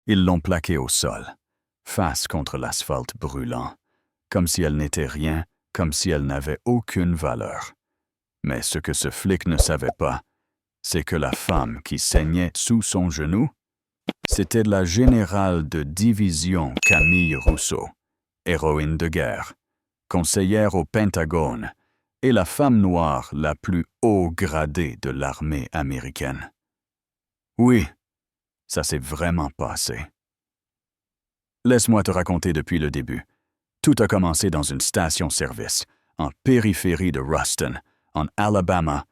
Ils l'ont plaquée au sol, face contre l'asphalte brûlant, comme si elle n'était rien, comme si elle n'avait aucune valeur. Mais ce que ce flic ne savait pas, c'est que la femme qui saignait sous son genou, c'était la générale de division Camille Rousseau, héroïne de guerre, conseillère au Pentagone et la femme noire la plus haut gradée de l'armée américaine. Oui, ça s'est vraiment passé. Laisse-moi te raconter depuis le début. Tout a commencé dans une station-service, en périphérie de Ruston, en Alabama.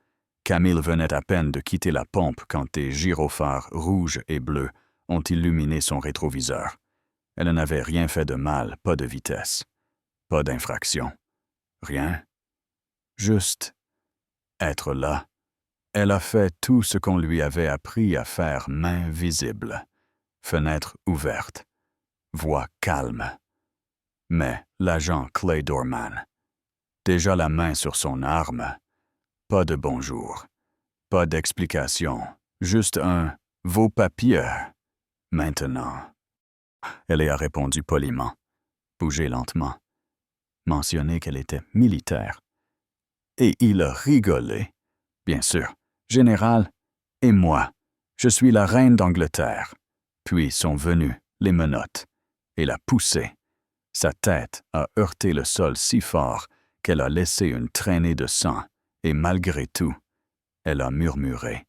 Camille venait à peine de quitter la pompe quand des gyrophares rouges et bleus ont illuminé son rétroviseur. Elle n'avait rien fait de mal, pas de vitesse, pas d'infraction. Rien. Juste être là. Elle a fait tout ce qu'on lui avait appris à faire, main visible, fenêtre ouverte, voix calme. Mais l'agent Clay Dorman, déjà la main sur son arme, pas de bonjour, pas d'explication, juste un « vos papiers ». Maintenant. Elle a répondu poliment, bougé lentement, mentionné qu'elle était militaire. Et il a rigolé. Bien sûr, général, et moi, je suis la reine d'Angleterre. Puis sont venues les menottes et l'a poussée. Sa tête a heurté le sol si fort qu'elle a laissé une traînée de sang, et malgré tout, elle a murmuré.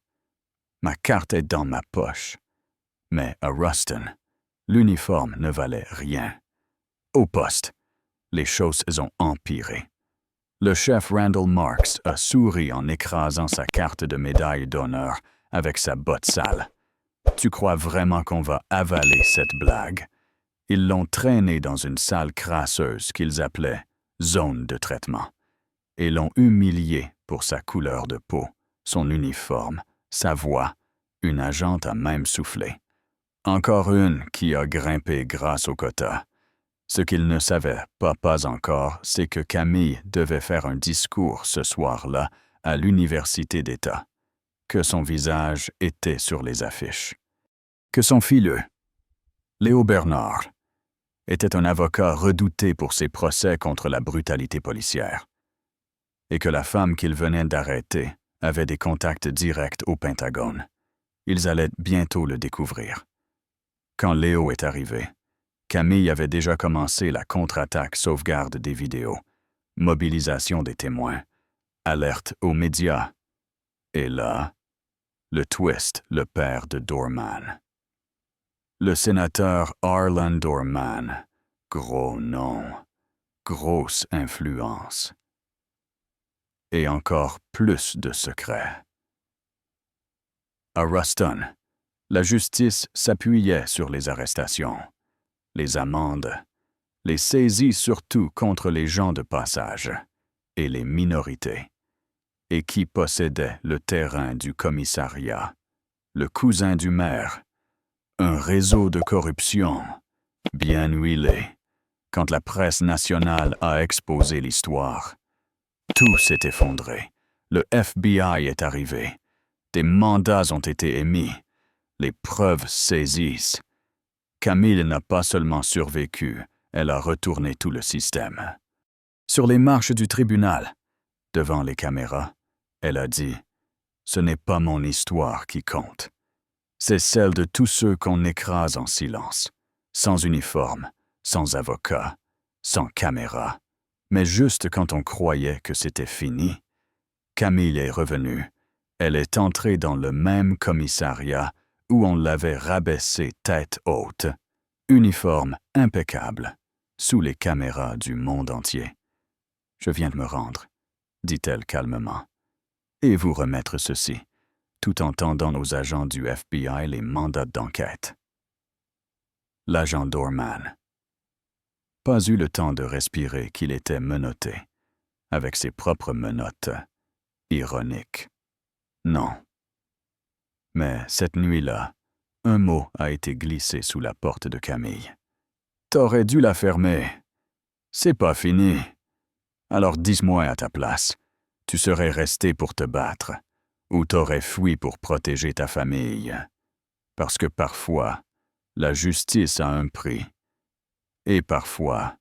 Ma carte est dans ma poche. Mais à Ruston, l'uniforme ne valait rien. Au poste, les choses ont empiré. Le chef Randall Marks a souri en écrasant sa carte de médaille d'honneur avec sa botte sale. Tu crois vraiment qu'on va avaler cette blague? Ils l'ont traîné dans une salle crasseuse qu'ils appelaient « zone de traitement » et l'ont humilié pour sa couleur de peau, son uniforme, sa voix. Une agente a même soufflé. Encore une qui a grimpé grâce au quota. Ce qu'il ne savait pas encore, c'est que Camille devait faire un discours ce soir-là à l'Université d'État, que son visage était sur les affiches, que son fileux, Léo Bernard, était un avocat redouté pour ses procès contre la brutalité policière, et que la femme qu'il venait d'arrêter avait des contacts directs au Pentagone. Ils allaient bientôt le découvrir. Quand Léo est arrivé, Camille avait déjà commencé la contre-attaque sauvegarde des vidéos, mobilisation des témoins, alerte aux médias. Et là, le twist, le père de Dorman. Le sénateur Arlan Dorman, gros nom, grosse influence. Et encore plus de secrets. À Ruston, la justice s'appuyait sur les arrestations, les amendes, les saisies surtout contre les gens de passage et les minorités, et qui possédaient le terrain du commissariat, le cousin du maire, un réseau de corruption bien huilé. Quand la presse nationale a exposé l'histoire, tout s'est effondré. Le FBI est arrivé. Des mandats ont été émis. Les preuves saisissent. Camille n'a pas seulement survécu, elle a retourné tout le système. Sur les marches du tribunal, devant les caméras, elle a dit « Ce n'est pas mon histoire qui compte. C'est celle de tous ceux qu'on écrase en silence, sans uniforme, sans avocat, sans caméra. Mais juste quand on croyait que c'était fini, Camille est revenue. Elle est entrée dans le même commissariat où on l'avait rabaissée tête haute, uniforme impeccable, sous les caméras du monde entier. « Je viens de me rendre, » dit-elle calmement, « et vous remettre ceci, tout en tendant aux agents du FBI les mandats d'enquête. » L'agent Dorman. Pas eu le temps de respirer qu'il était menotté, avec ses propres menottes, ironiques. Non. Mais cette nuit-là, un mot a été glissé sous la porte de Camille. « T'aurais dû la fermer. C'est pas fini. Alors dis-moi à ta place, tu serais resté pour te battre, ou t'aurais fui pour protéger ta famille. Parce que parfois, La justice a un prix. Et parfois,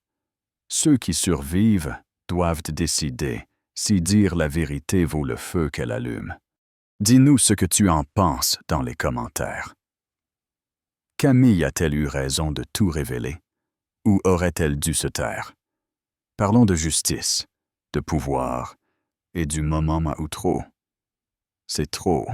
ceux qui survivent doivent décider si dire la vérité vaut le feu qu'elle allume. Dis-nous ce que tu en penses dans les commentaires. Camille a-t-elle eu raison de tout révéler? Ou aurait-elle dû se taire? Parlons de justice, de pouvoir et du moment Maoutro. C'est trop.